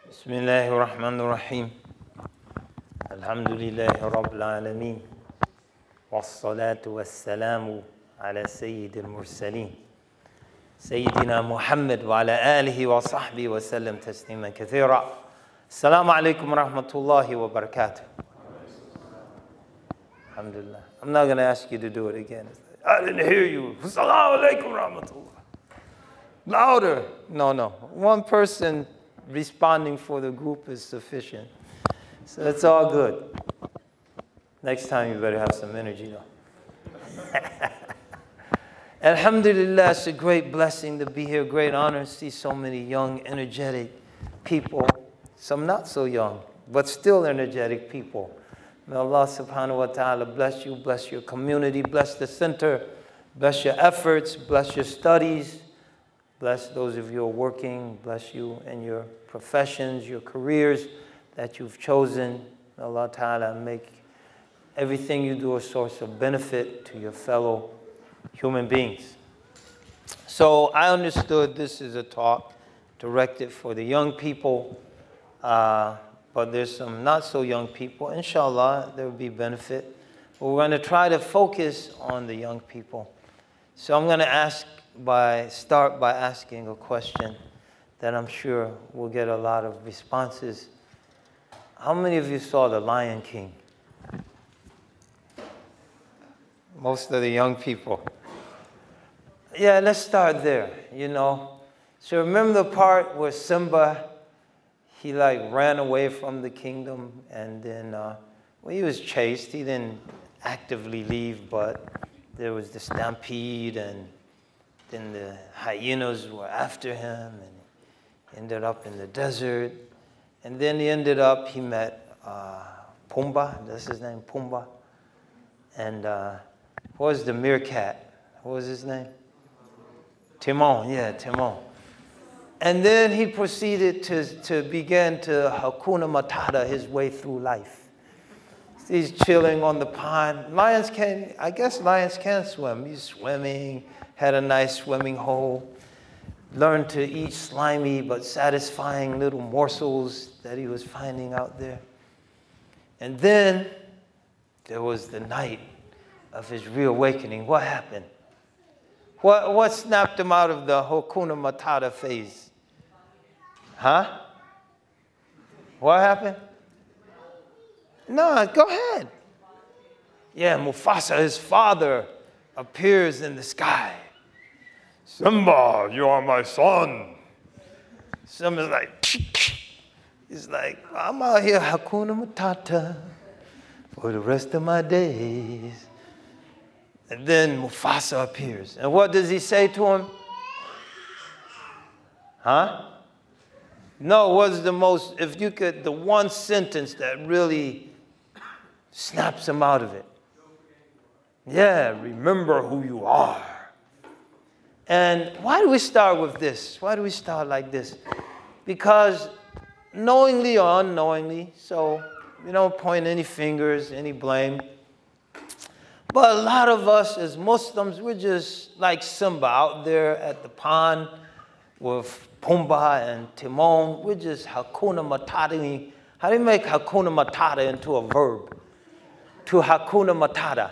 بسم الله الرحمن الرحيم الحمد لله رب العالمين والصلاة والسلام على سيد المرسلين سيدنا محمد وعلى آله وصحبه وسلم تسليما كثيرا. السلام عليكم ورحمة الله وبركاته. Alhamdulillah. I'm not going to ask you to do it again. I didn't hear you. Assalamu alaikum rahmatullah. Louder. No. One person responding for the group is sufficient. So it's all good. Next time you better have some energy though. Alhamdulillah, it's a great blessing to be here, great honor to see so many young, energetic people, some not so young, but still energetic people. May Allah subhanahu wa ta'ala bless you, bless your community, bless the center, bless your efforts, bless your studies, bless those of you who are working, bless you and your professions, your careers that you've chosen. May Allah ta'ala make everything you do a source of benefit to your fellow human beings. So I understood this is a talk directed for the young people, but there's some not so young people. Inshallah, there will be benefit. But we're going to try to focus on the young people. So I'm going to start by asking a question that I'm sure we'll get a lot of responses. How many of you saw The Lion King? Most of the young people. Yeah, let's start there, So remember the part where Simba, he ran away from the kingdom, and then he was chased. He didn't actively leave, but there was the stampede, and then the hyenas were after him, and he ended up in the desert. And then he met Pumbaa, that's his name, Pumbaa. And what was the meerkat? What was his name? Timon, yeah, Timon. And then he proceeded to begin to Hakuna Matata his way through life. He's chilling on the pond. Lions can swim. He's swimming, had a nice swimming hole, learned to eat slimy but satisfying little morsels that he was finding out there. And then there was the night of his reawakening. What happened? What snapped him out of the Hakuna Matata phase? Huh? What happened? No, go ahead. Yeah, Mufasa, his father, appears in the sky. Simba, you are my son. Simba's he's like, I'm out here Hakuna Matata for the rest of my days. And then Mufasa appears. And what does he say to him? Huh? No, what's the one sentence that really snaps him out of it? Yeah, remember who you are. And why do we start with this? Why do we start like this? Because knowingly or unknowingly, so we don't point any fingers, any blame. But a lot of us as Muslims, we're just like Simba out there at the pond with Pumbaa and Timon. We're just Hakuna Matata. How do you make Hakuna Matata into a verb? To Hakuna Matata.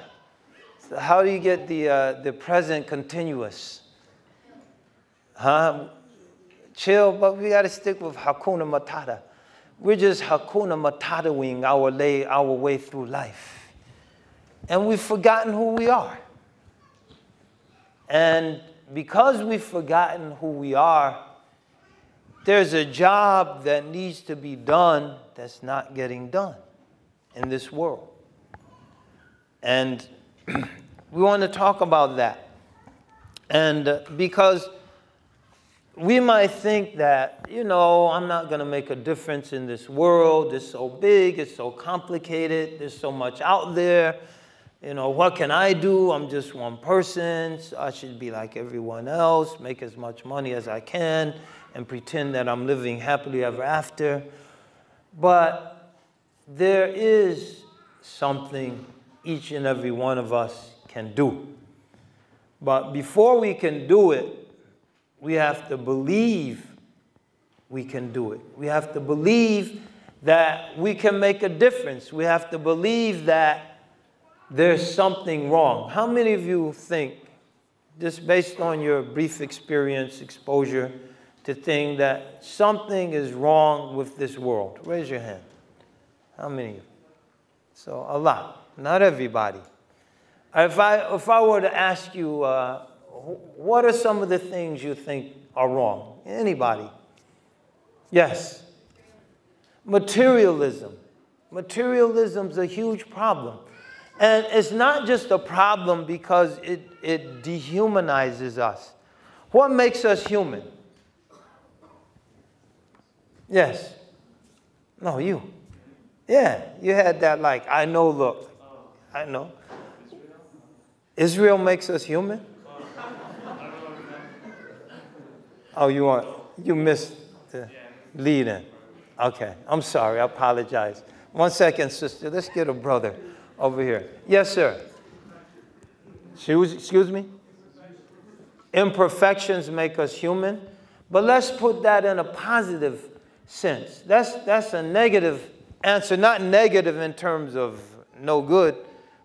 So how do you get the present continuous? Huh? Chill, but we got to stick with Hakuna Matata. We're just Hakuna Matata-ing our way through life. And we've forgotten who we are. And because we've forgotten who we are, there's a job that needs to be done that's not getting done in this world. And we want to talk about that. And because we might think that, I'm not going to make a difference in this world. It's so big, it's so complicated, there's so much out there. What can I do? I'm just one person. So I should be like everyone else, make as much money as I can, and pretend that I'm living happily ever after. But there is something each and every one of us can do. But before we can do it, we have to believe we can do it. We have to believe that we can make a difference. We have to believe that there's something wrong. How many of you think, just based on your brief experience, exposure, to think that something is wrong with this world? Raise your hand. How many of you? So a lot, not everybody. If I were to ask you, what are some of the things you think are wrong? Anybody? Yes. Materialism. Materialism's a huge problem. And it's not just a problem because it dehumanizes us. What makes us human? Yes. No, you. Yeah, you had that like, I know look. I know. Israel makes us human? Oh, you missed the lead in. Okay, I'm sorry, I apologize. 1 second, sister. Let's get a brother over here. Yes, sir. Excuse me? Imperfections make us human. But let's put that in a positive sense. That's a negative answer. Not negative in terms of no good,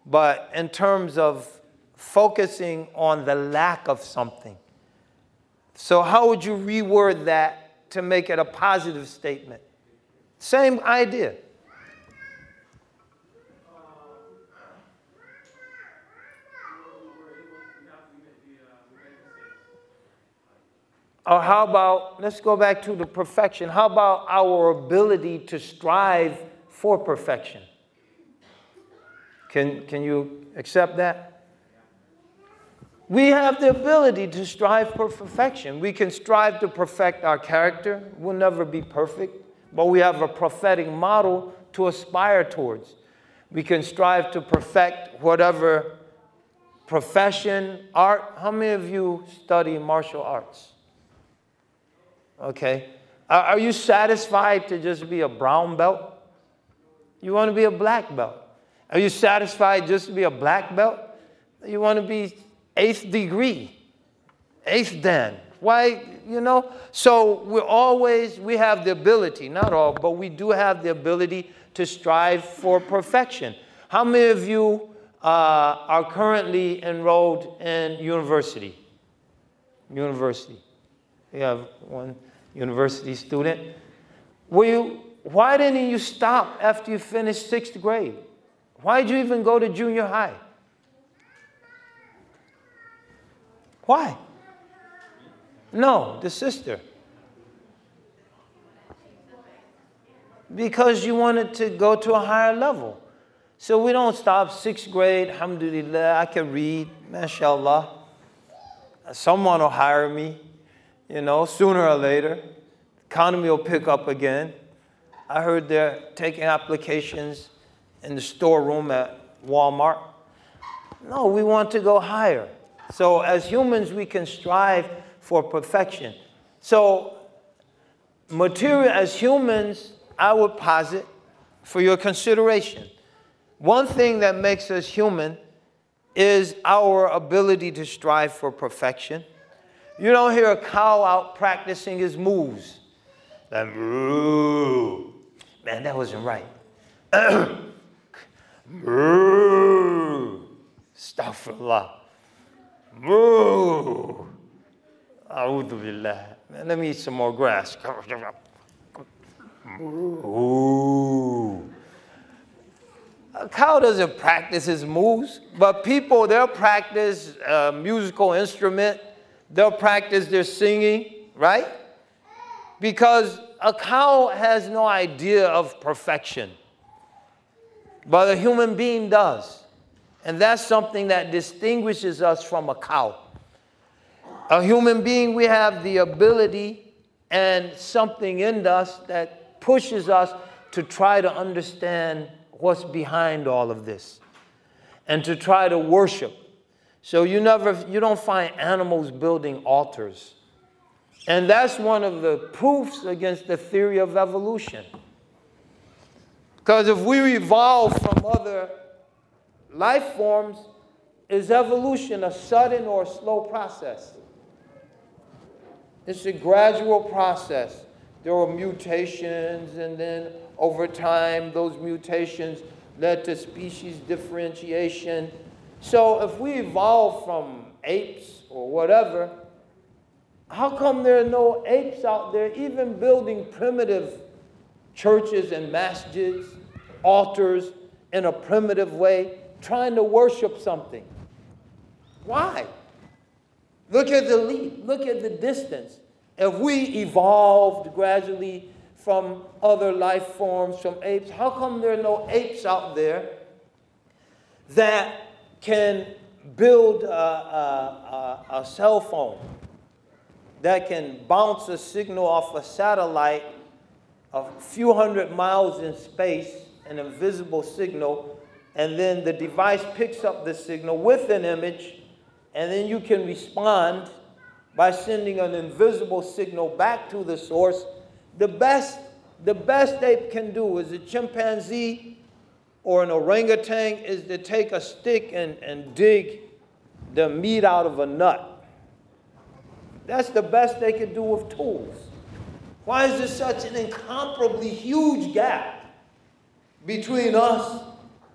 but in terms of focusing on the lack of something. So how would you reword that to make it a positive statement? Same idea. Or how about, let's go back to the perfection. How about our ability to strive for perfection? Can you accept that? We have the ability to strive for perfection. We can strive to perfect our character. We'll never be perfect, but we have a prophetic model to aspire towards. We can strive to perfect whatever profession, art. How many of you study martial arts? Okay. Are you satisfied to just be a brown belt? You want to be a black belt. Are you satisfied just to be a black belt? You want to be 8th degree, 8th dan. Why, you know? So we have the ability, not all, but we do have the ability to strive for perfection. How many of you are currently enrolled in university? University. We have one university student. Why didn't you stop after you finished 6th grade? Why did you even go to junior high? Why? No, the sister. Because you wanted to go to a higher level. So we don't stop 6th grade, alhamdulillah, I can read, mashallah. Someone will hire me, you know, sooner or later. The economy will pick up again. I heard they're taking applications in the storeroom at Walmart. No, we want to go higher. So as humans, we can strive for perfection. So as humans, I would posit for your consideration, one thing that makes us human is our ability to strive for perfection. You don't hear a cow out practicing his moves. Like, moo. Man, that wasn't right. Moo. Astaghfirullah. Moo. A'udhu billah. Man, let me eat some more grass. Moo. A cow doesn't practice his moves, but people, they'll practice a musical instrument. They'll practice their singing, right? Because a cow has no idea of perfection, but a human being does. And that's something that distinguishes us from a cow. A human being, we have the ability and something in us that pushes us to try to understand what's behind all of this and to try to worship. So you don't find animals building altars. And that's one of the proofs against the theory of evolution. Because if we evolve from other life forms, is evolution a sudden or a slow process? It's a gradual process. there were mutations, and then over time, those mutations led to species differentiation. So if we evolved from apes or whatever, how come there are no apes out there even building primitive churches and masjids, altars in a primitive way, trying to worship something? Why? Look at the leap, look at the distance. If we evolved gradually from other life forms, from apes, how come there are no apes out there that can build a cell phone, that can bounce a signal off a satellite a few hundred miles in space, an invisible signal, and then the device picks up the signal with an image, and then you can respond by sending an invisible signal back to the source. The best ape can do is a chimpanzee or an orangutan is to take a stick and dig the meat out of a nut. That's the best they can do with tools. Why is there such an incomparably huge gap between us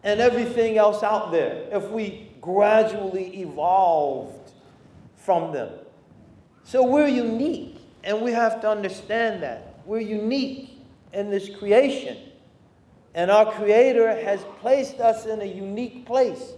and everything else out there if we gradually evolved from them? So we're unique, and we have to understand that. We're unique in this creation. And our Creator has placed us in a unique place.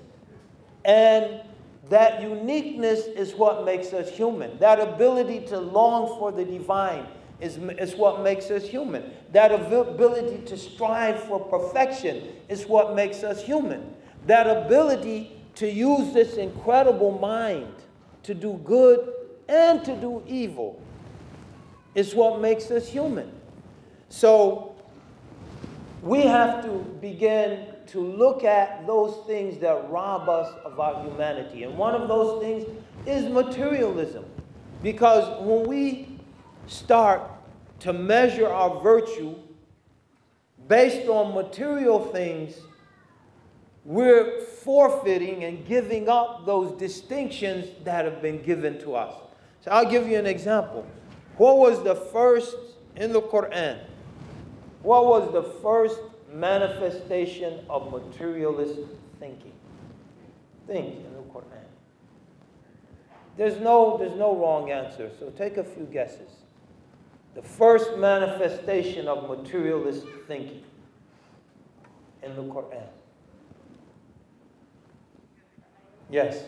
And that uniqueness is what makes us human. That ability to long for the divine is what makes us human. That ability to strive for perfection is what makes us human. That ability to use this incredible mind to do good and to do evil is what makes us human. So we have to begin to look at those things that rob us of our humanity. And one of those things is materialism. Because when we start to measure our virtue based on material things, we're forfeiting and giving up those distinctions that have been given to us. So I'll give you an example. What was the first in the Quran? What was the first manifestation of materialist thinking? Things in the Quran. There's no wrong answer, so take a few guesses. The first manifestation of materialist thinking in the Quran. Yes.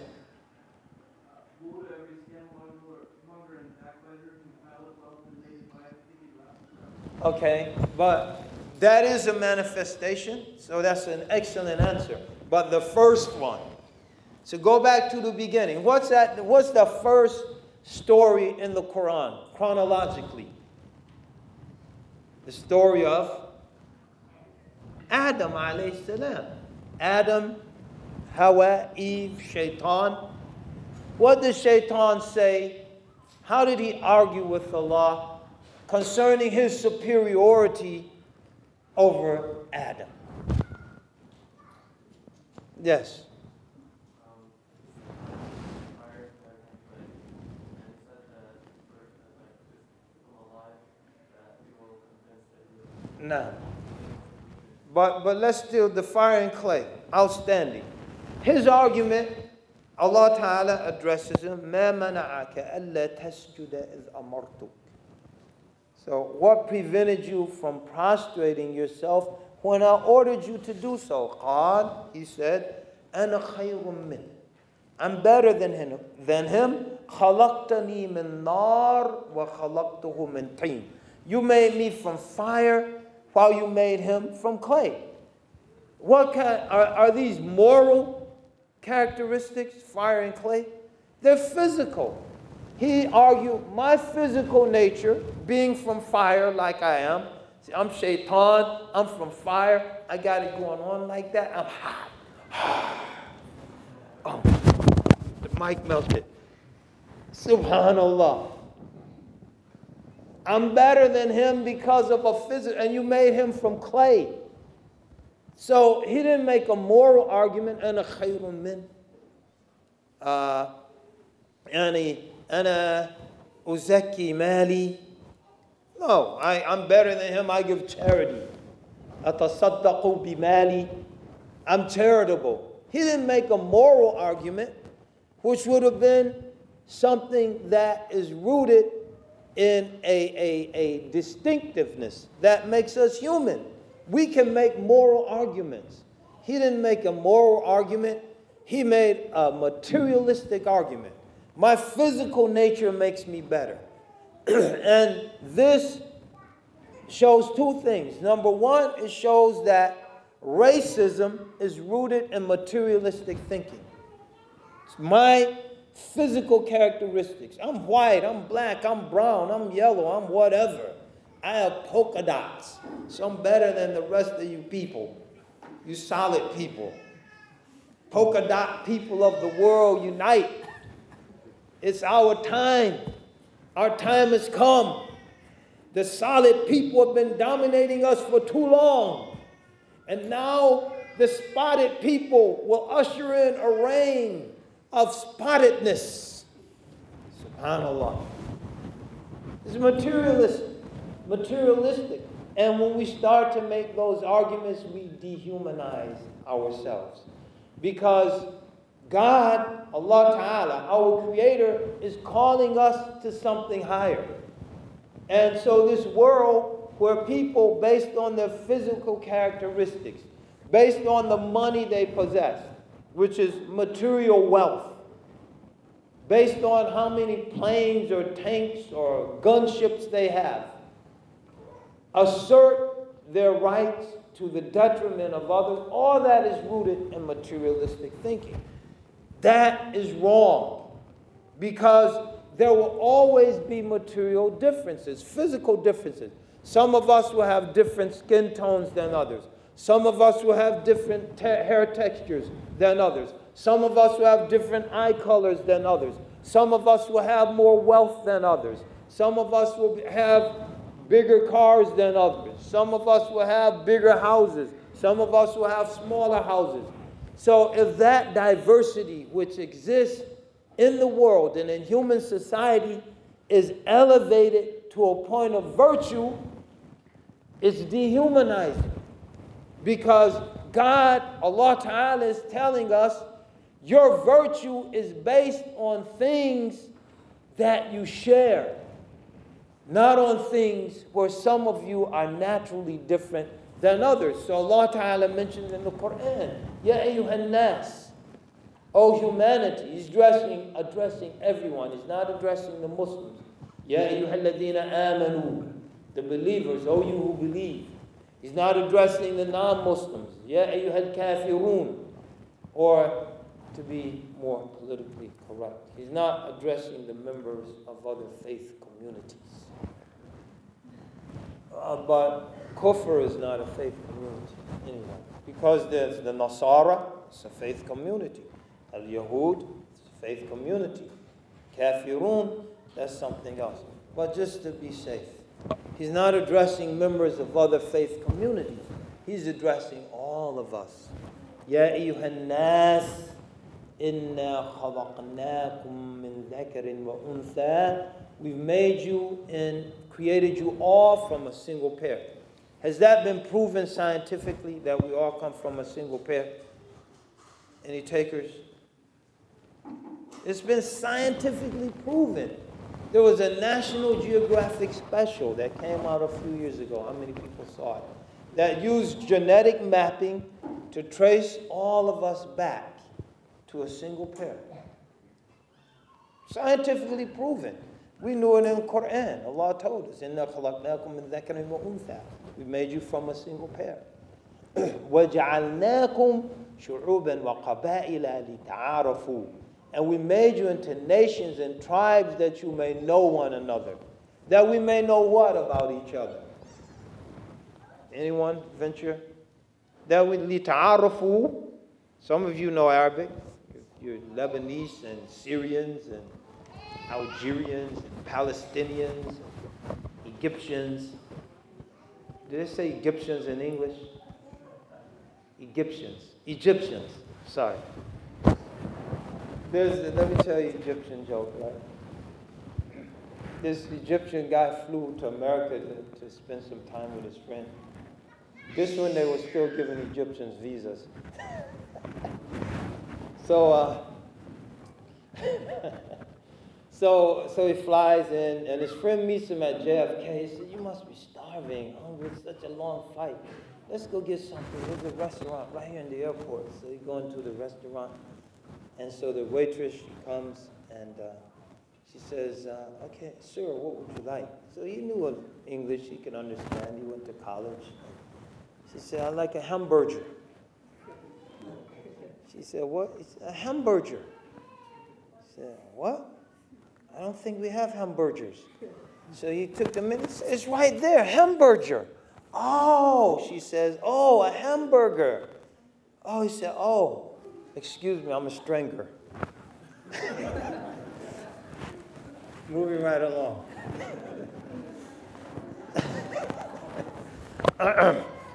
Okay, but that is a manifestation, so that's an excellent answer. But the first one. So go back to the beginning. What's the first story in the Quran, chronologically? The story of Adam alayhi salam. Adam, Hawa, Eve, Shaitan. What did Shaitan say? How did he argue with Allah concerning his superiority over Adam? Yes. No. But let's deal with the fire and clay. Outstanding. His argument, Allah Ta'ala addresses him, مَا مَنَعَكَ أَلَّا تَسْجُدَ إِذْ أَمَرْتُكَ. So what prevented you from prostrating yourself when I ordered you to do so? قال, he said, أَنَا خَيْرٌ مِّنْهُ. I'm better than him. خَلَقْتَنِي مِنْ نَارٍ وَخَلَقْتُهُ مِنْ طِينٍ. You made me from fire while you made him from clay. What kind are these moral characteristics, fire and clay? They're physical. He argued, my physical nature, being from fire like I am, see, I'm Shaitan, I'm from fire, I got it going on like that, I'm hot. Oh, the mic melted. Subhanallah. I'm better than him because of a physical, and you made him from clay. So he didn't make a moral argument, أنا خير من أنا أزكي مالي. No, I'm better than him. I give charity. أَتَصَدَّقُوا بِمَالِي. I'm charitable. He didn't make a moral argument, which would have been something that is rooted in a distinctiveness that makes us human. We can make moral arguments. He didn't make a moral argument. He made a materialistic argument. My physical nature makes me better. And this shows two things. Number one, it shows that racism is rooted in materialistic thinking. It's my physical characteristics. I'm white, I'm black, I'm brown, I'm yellow, I'm whatever. I have polka dots, so I'm better than the rest of you people, you solid people. Polka dot people of the world, unite. It's our time. Our time has come. The solid people have been dominating us for too long. And now the spotted people will usher in a reign of spottedness. SubhanAllah. It's materialistic. And when we start to make those arguments, we dehumanize ourselves. Because God, Allah Ta'ala, our Creator, is calling us to something higher. And so this world where people, based on their physical characteristics, based on the money they possess, which is material wealth, based on how many planes or tanks or gunships they have, assert their rights to the detriment of others, all that is rooted in materialistic thinking. That is wrong, because there will always be material differences, physical differences. Some of us will have different skin tones than others. Some of us will have different hair textures than others. Some of us will have different eye colors than others. Some of us will have more wealth than others. Some of us will have bigger cars than others. Some of us will have bigger houses. Some of us will have smaller houses. So if that diversity which exists in the world and in human society is elevated to a point of virtue, it's dehumanizing. Because God, Allah Ta'ala, is telling us your virtue is based on things that you share, not on things where some of you are naturally different than others. So Allah Ta'ala mentions in the Quran, Ya ayyuhan nas, O humanity. He's addressing everyone. He's not addressing the Muslims. Ya ayyuhal ladhina amanu, the believers, O you who believe. He's not addressing the non-Muslims. Ya ayyuhal kafirun, or to be more politically correct, he's not addressing the members of other faith communities. But kufr is not a faith community anyway, because there's the Nasara, it's a faith community. Al-Yahud, it's a faith community. Kafirun, that's something else. But just to be safe, he's not addressing members of other faith communities. He's addressing all of us. Ya ayyuhan nas, inna khalaqnakum min dhakarin wa untha. We've made you and created you all from a single pair. Has that been proven scientifically, that we all come from a single pair? Any takers? It's been scientifically proven. There was a National Geographic special that came out a few years ago. How many people saw it? That used genetic mapping to trace all of us back to a single pair. Scientifically proven. We knew it in the Quran. Allah told us, "Inna khalaqnakum min dhakarin wa untha." We made you from a single pair. وَجَعَلْنَاكُمْ شُعُوبًا وَقَبَائِلَ لِتَعَارَفُوا. And we made you into nations and tribes that you may know one another. That we may know what about each other? Anyone venture? That we لِتَعَارَفُوا. Some of you know Arabic. You're Lebanese and Syrians and Algerians and Palestinians and Egyptians. Did they say Egyptians in English? Egyptians, sorry. Let me tell you an Egyptian joke, right? this Egyptian guy flew to America to spend some time with his friend. This one, they were still giving Egyptians visas. So he flies in, and his friend meets him at JFK. He said, "You must be starving, hungry. It's such a long flight. Let's go get something. There's a restaurant right here in the airport." So he goes to the restaurant, and so the waitress, she comes, and she says, "Okay, sir, what would you like?" So he knew English. He could understand. He went to college. She said, "I'd like a hamburger." She said, "What?" He said, "A hamburger." She said, "What? I don't think we have hamburgers." So he took the minute. "It's right there, hamburger." "Oh," she says, "oh, a hamburger." Oh, he said, "Oh, excuse me, I'm a stranger." Moving right along.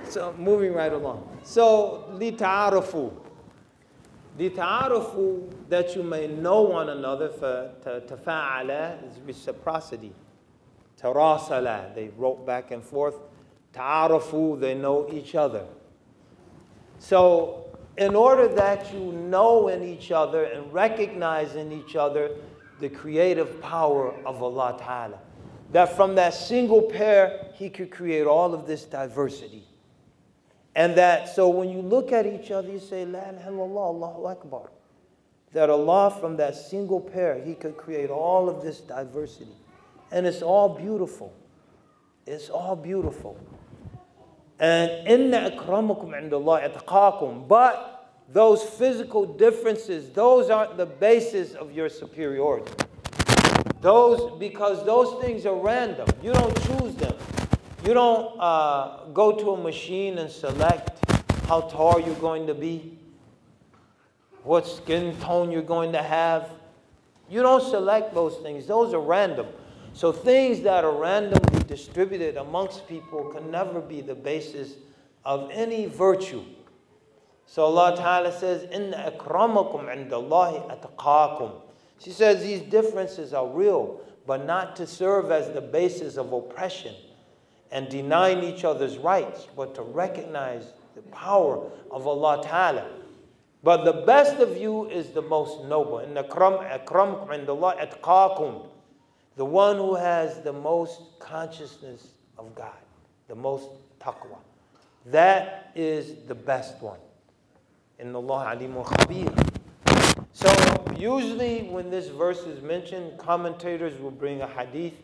So moving right along. So لِتَعَارَفُوا. لِتَعَارَفُوا, that you may know one another. تَفَاعَلَا is reciprocity. تَرَاسَلَا, they wrote back and forth. تَعَارَفُوا, they know each other. So in order that you know in each other and recognize in each other the creative power of Allah Ta'ala, that from that single pair, He could create all of this diversity. And that, so when you look at each other, you say, La ilaha illallah, Allahu Akbar. That Allah, from that single pair, He could create all of this diversity. And it's all beautiful. It's all beautiful. And inna akramakum indallahi atqakum. But those physical differences, those aren't the basis of your superiority. Because those things are random. You don't choose them. You don't go to a machine and select how tall you're going to be, what skin tone you're going to have. You don't select those things. Those are random. So things that are randomly distributed amongst people can never be the basis of any virtue. So Allah Ta'ala says, Inna akramakum indallahi atqakum. She says these differences are real, but not to serve as the basis of oppression and denying each other's rights, but to recognize the power of Allah Ta'ala. But the best of you is the most noble. Inna akramakum indallahi atqakum. The one who has the most consciousness of God, the most taqwa. That is the best one. Inna Allah alimun khabir. So usually when this verse is mentioned, commentators will bring a hadith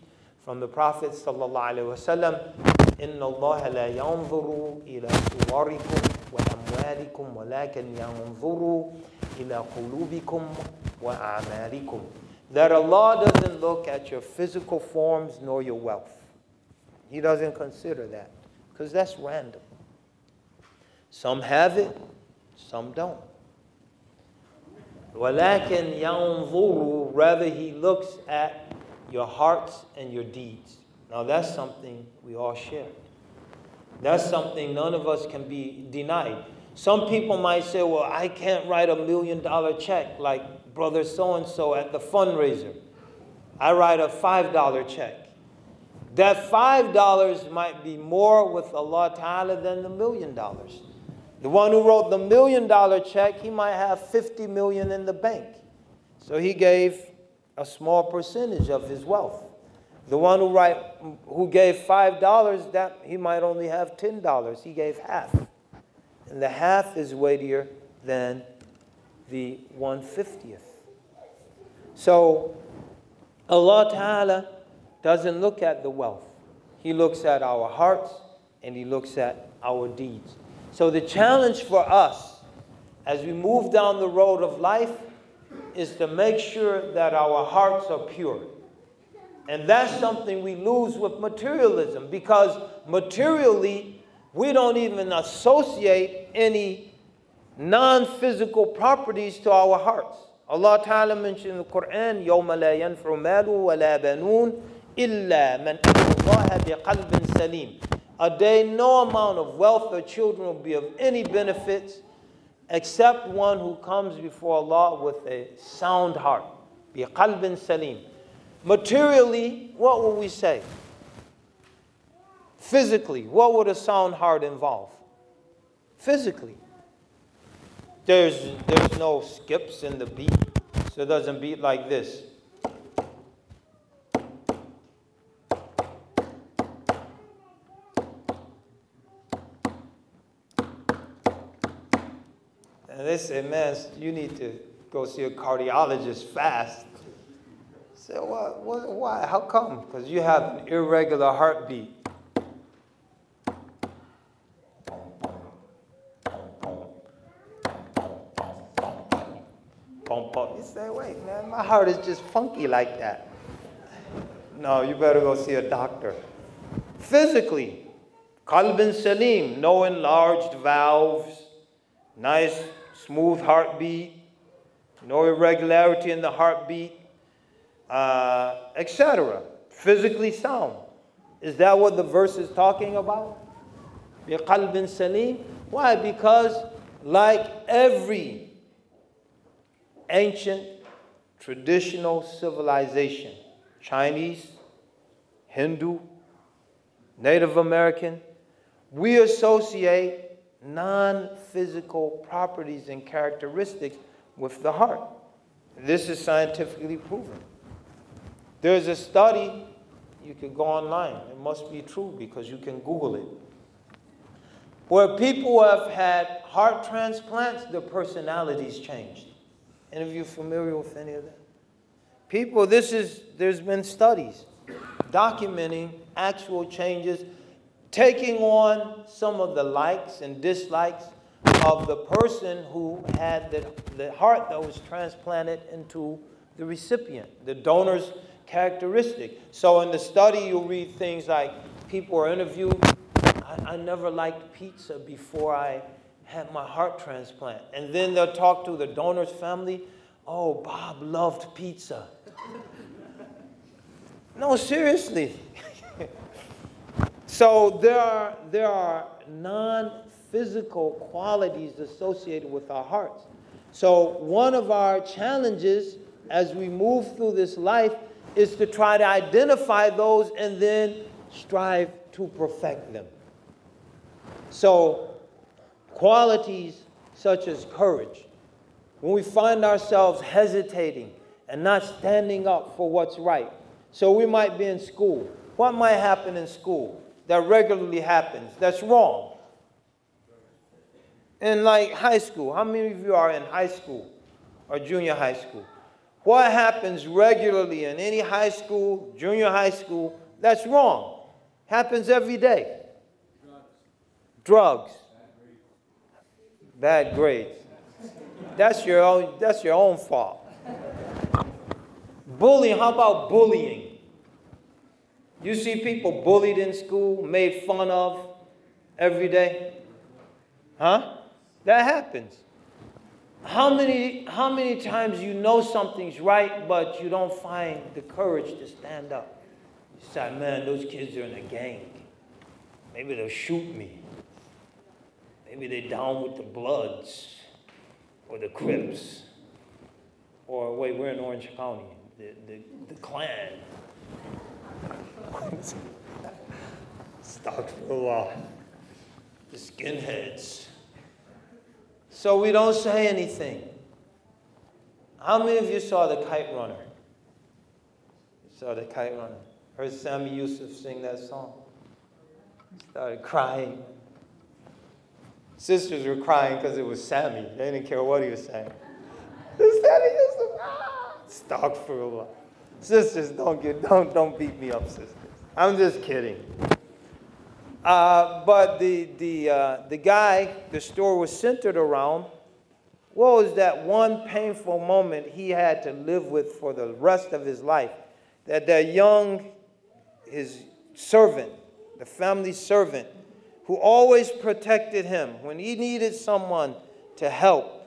from the Prophet sallallahu alaihi wasallam. Inna Allah la yanzuru ila suwarikum wa amwalikum walakin yanzuru ila qulubikum wa a'malikum. That Allah doesn't look at your physical forms nor your wealth. He doesn't consider that, because that's random. Some have it, some don't. وَلَكِنْ يَنْظُرُ, rather He looks at your hearts and your deeds. Now that's something we all share. That's something none of us can be denied. Some people might say, well, I can't write $1 million check like brother so-and-so at the fundraiser. I write a $5 check. That $5 might be more with Allah Ta'ala than the $1 million. The one who wrote the $1 million check, he might have 50 million in the bank. So he gave a small percentage of his wealth. The one who gave $5, that he might only have $10. He gave half. And the half is weightier than the 1/50th. So Allah Ta'ala doesn't look at the wealth. He looks at our hearts and He looks at our deeds. So the challenge for us as we move down the road of life is to make sure that our hearts are pure. And that's something we lose with materialism, because materially we don't even associate any non-physical properties to our hearts. Allah Ta'ala mentioned in the Quran, يَوْمَ لَا يَنْفَعُ مَالُ وَلَا بَنُونَ إِلَّا مَنْ أَتَى اللَّهَ بِقَلْبٍ سَلِيمٍ. A day no amount of wealth or children will be of any benefits except one who comes before Allah with a sound heart. بِقَلْبٍ سَلِيمٍ. Materially, what would we say? Physically, what would a sound heart involve? Physically. There's no skips in the beat, so it doesn't beat like this. And they say, man, you need to go see a cardiologist fast. I said, why? How come? Because you have an irregular heartbeat. You say, wait, man, my heart is just funky like that. No, you better go see a doctor. Physically, qalbin salim, no enlarged valves, nice, smooth heartbeat, no irregularity in the heartbeat, etc. Physically sound. Is that what the verse is talking about? Qalbin salim. Why? Because like every ancient, traditional civilization, Chinese, Hindu, Native American, we associate non-physical properties and characteristics with the heart. This is scientifically proven. There's a study, you could go online, it must be true because you can Google it, where people who have had heart transplants, their personalities changed. Any of you familiar with any of that? People, there's been studies documenting actual changes, taking on some of the likes and dislikes of the person who had the heart that was transplanted into the recipient, the donor's characteristic. So in the study, you'll read things like people are interviewed, I never liked pizza before I had my heart transplant. And then they'll talk to the donor's family. Oh, Bob loved pizza. No, seriously. So there are non-physical qualities associated with our hearts. So one of our challenges as we move through this life is to try to identify those and then strive to perfect them. So qualities such as courage. When we find ourselves hesitating and not standing up for what's right. So we might be in school. What might happen in school that regularly happens that's wrong? In like high school, how many of you are in high school or junior high school? What happens regularly in any high school, junior high school, that's wrong? Happens every day. Drugs. Bad grades. That's your own fault. Bullying, how about bullying? You see people bullied in school, made fun of every day? Huh? That happens. How many times you know something's right, but you don't find the courage to stand up? You say, man, those kids are in a gang. Maybe they'll shoot me. Maybe they're down with the Bloods or the Crips. Or wait, we're in Orange County. The Klan. Astaghfirullah. The skinheads. So we don't say anything. How many of you saw The Kite Runner? You saw The Kite Runner. Heard Sammy Yusuf sing that song. Started crying. Sisters were crying because it was Sammy. They didn't care what he was saying. Sammy Yusuf, astaghfirullah. Sisters, don't beat me up, sisters. I'm just kidding. But the guy the story was centered around, what was that one painful moment he had to live with for the rest of his life? That his servant, the family servant, who always protected him. When he needed someone to help,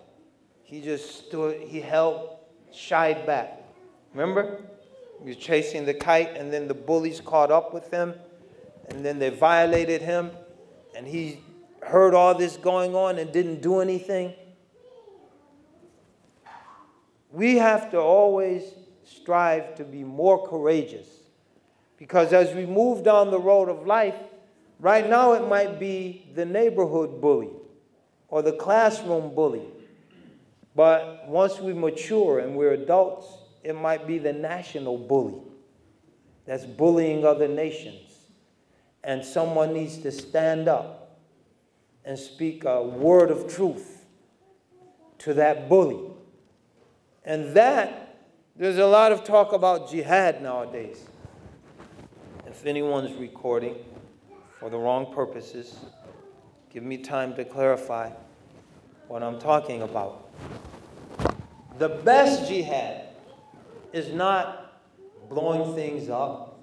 he just stood, he held, shied back. Remember? He was chasing the kite, and then the bullies caught up with him, and then they violated him, and he heard all this going on and didn't do anything. We have to always strive to be more courageous. Because as we move down the road of life, right now it might be the neighborhood bully or the classroom bully. But once we mature and we're adults, it might be the national bully that's bullying other nations. And someone needs to stand up and speak a word of truth to that bully. And that, there's a lot of talk about jihad nowadays. If anyone's recording for the wrong purposes, give me time to clarify what I'm talking about. The best jihad is not blowing things up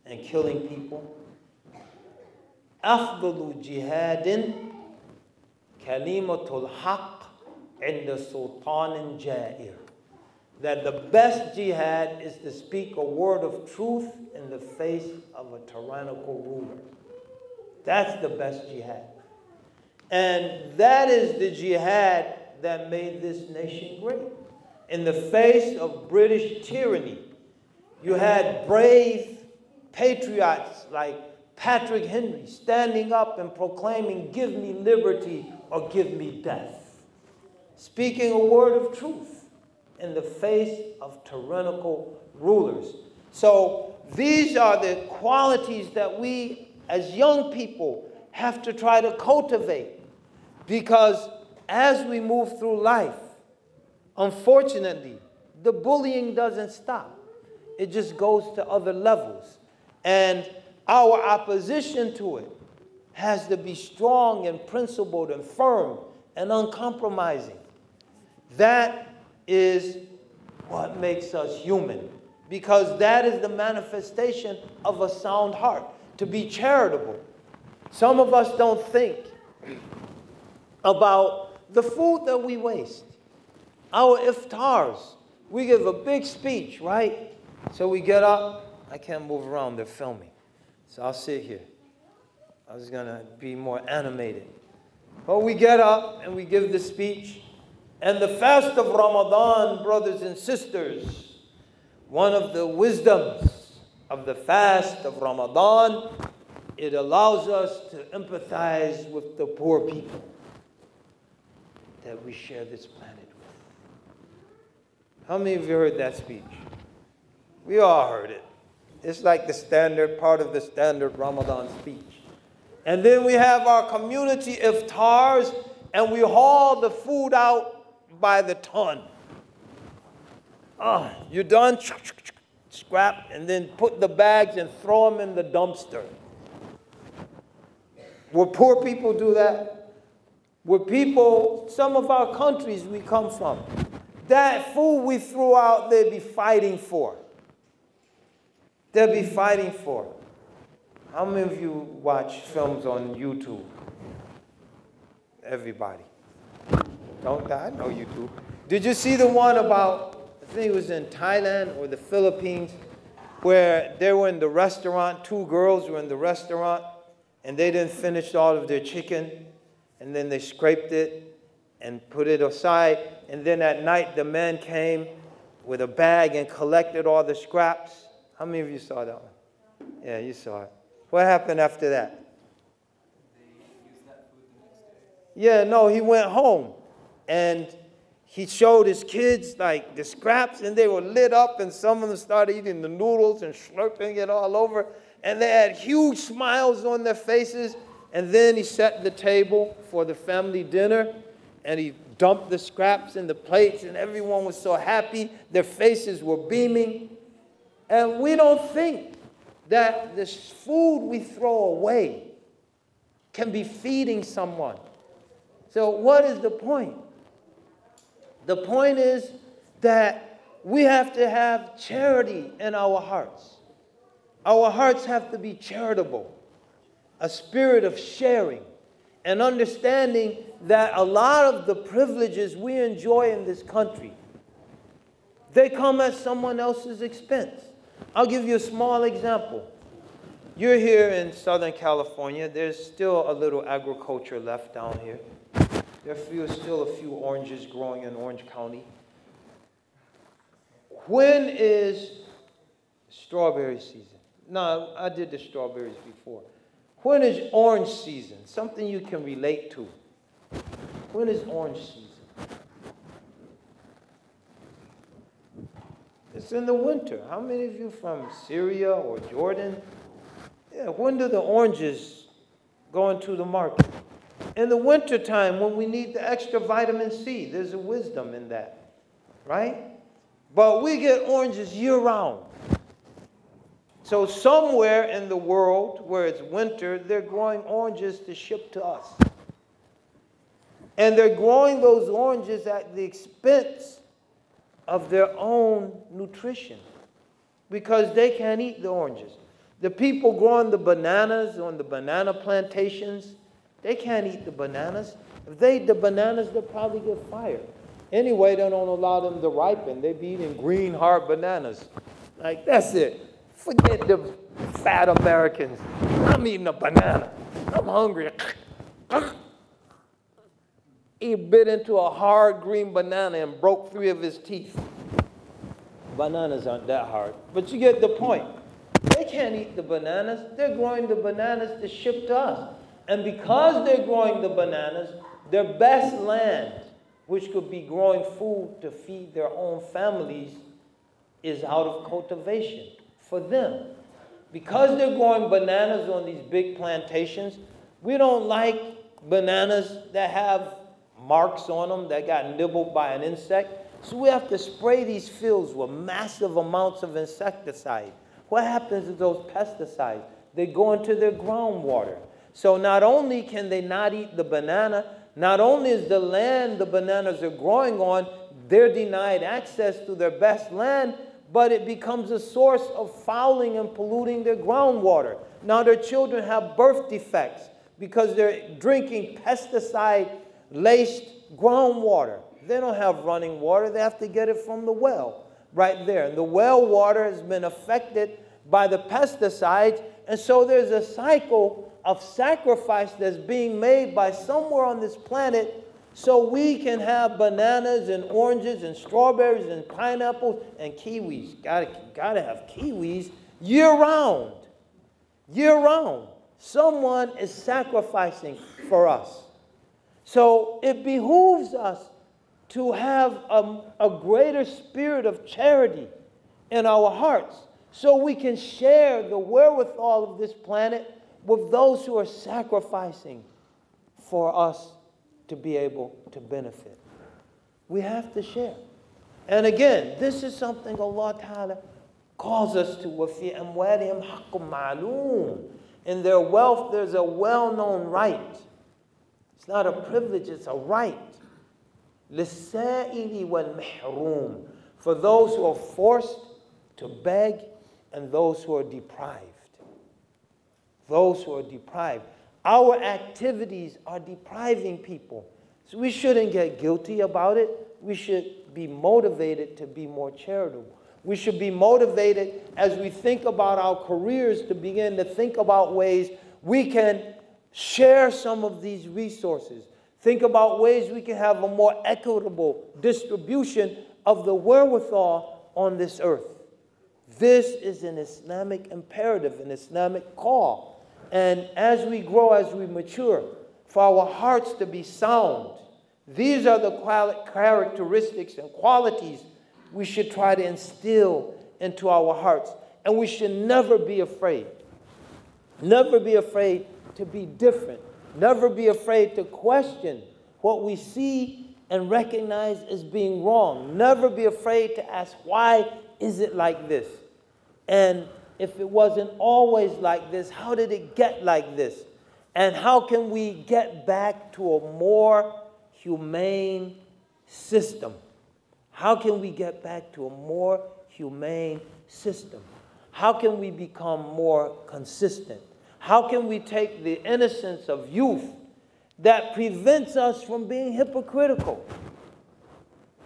and killing people. أفضل جهاد كلمة الحق عند سلطان جائر. That the best jihad is to speak a word of truth in the face of a tyrannical ruler. That's the best jihad. And that is the jihad that made this nation great. In the face of British tyranny, you had brave patriots like Patrick Henry standing up and proclaiming, "Give me liberty or give me death." Speaking a word of truth in the face of tyrannical rulers. So these are the qualities that we as young people have to try to cultivate. Because as we move through life, unfortunately, the bullying doesn't stop. It just goes to other levels. And our opposition to it has to be strong and principled and firm and uncompromising. That is what makes us human. Because that is the manifestation of a sound heart. To be charitable. Some of us don't think about the food that we waste. Our iftars, we give a big speech, right? So we get up. I can't move around, they're filming. So I'll sit here. I was going to be more animated. But we get up and we give the speech. And the fast of Ramadan, brothers and sisters, one of the wisdoms of the fast of Ramadan, it allows us to empathize with the poor people that we share this planet with. How many of you heard that speech? We all heard it. It's like the standard, part of the standard Ramadan speech. And then we have our community iftars, and we haul the food out by the ton. You're done? Scrap, and then put the bags and throw them in the dumpster. Will poor people do that? Will people, some of our countries we come from, that food we threw out, they'd be fighting for. They'll be fighting for. How many of you watch films on YouTube? Everybody. Don't die, I know you do. Did you see the one about, I think it was in Thailand or the Philippines, where they were in the restaurant, two girls were in the restaurant, and they didn't finish all of their chicken, and then they scraped it and put it aside, and then at night the man came with a bag and collected all the scraps. How many of you saw that one? Yeah, you saw it. What happened after that? They used that food the next day. Yeah, no, he went home, and he showed his kids like the scraps, and they were lit up, and some of them started eating the noodles and slurping it all over, and they had huge smiles on their faces. And then he set the table for the family dinner, and he dumped the scraps in the plates, and everyone was so happy. Their faces were beaming. And we don't think that this food we throw away can be feeding someone. So what is the point? The point is that we have to have charity in our hearts. Our hearts have to be charitable, a spirit of sharing, and understanding that a lot of the privileges we enjoy in this country, they come at someone else's expense. I'll give you a small example. You're here in Southern California. There's still a little agriculture left down here. There are still a few oranges growing in Orange County. When is strawberry season? No, I did the strawberries before. When is orange season? Something you can relate to. When is orange season? It's in the winter. How many of you from Syria or Jordan? Yeah, when do the oranges go into the market? In the wintertime, when we need the extra vitamin C. There's a wisdom in that, right? But we get oranges year-round. So somewhere in the world where it's winter, they're growing oranges to ship to us. And they're growing those oranges at the expense of their own nutrition because they can't eat the oranges. The people growing the bananas on the banana plantations, they can't eat the bananas. If they eat the bananas, they'll probably get fired. Anyway, they don't allow them to ripen. They be eating green, hard bananas. Like, that's it. Forget the fat Americans. I'm eating a banana. I'm hungry. He bit into a hard green banana and broke 3 of his teeth. Bananas aren't that hard, but you get the point. They can't eat the bananas. They're growing the bananas to ship to us. And because they're growing the bananas, their best land, which could be growing food to feed their own families, is out of cultivation for them. Because they're growing bananas on these big plantations, we don't like bananas that have marks on them that got nibbled by an insect. So we have to spray these fields with massive amounts of insecticide. What happens to those pesticides? They go into their groundwater. So not only can they not eat the banana, not only is the land the bananas are growing on, they're denied access to their best land, but it becomes a source of fouling and polluting their groundwater. Now their children have birth defects because they're drinking pesticide-laced groundwater. They don't have running water. They have to get it from the well right there. And the well water has been affected by the pesticides, and so there's a cycle of sacrifice that's being made by somewhere on this planet so we can have bananas and oranges and strawberries and pineapples and kiwis. Gotta have kiwis year-round. Year-round. Someone is sacrificing for us. So it behooves us to have a greater spirit of charity in our hearts so we can share the wherewithal of this planet with those who are sacrificing for us to be able to benefit. We have to share. And again, this is something Allah Ta'ala calls us to. وَفِي أَمْوَالِهِمْ حَقٌّ مَعْلُومٌ. In their wealth, there's a well-known right. It's not a privilege, it's a right. لِلسَّائِلِ وَالْمَحْرُومِ. For those who are forced to beg and those who are deprived. Those who are deprived. Our activities are depriving people. So we shouldn't get guilty about it. We should be motivated to be more charitable. We should be motivated as we think about our careers to begin to think about ways we can share some of these resources. Think about ways we can have a more equitable distribution of the wherewithal on this earth. This is an Islamic imperative, an Islamic call. And as we grow, as we mature, for our hearts to be sound, these are the characteristics and qualities we should try to instill into our hearts. And we should never be afraid. Never be afraid to be different. Never be afraid to question what we see and recognize as being wrong. Never be afraid to ask, why is it like this? And if it wasn't always like this, how did it get like this? And how can we get back to a more humane system? How can we get back to a more humane system? How can we become more consistent? How can we take the innocence of youth that prevents us from being hypocritical?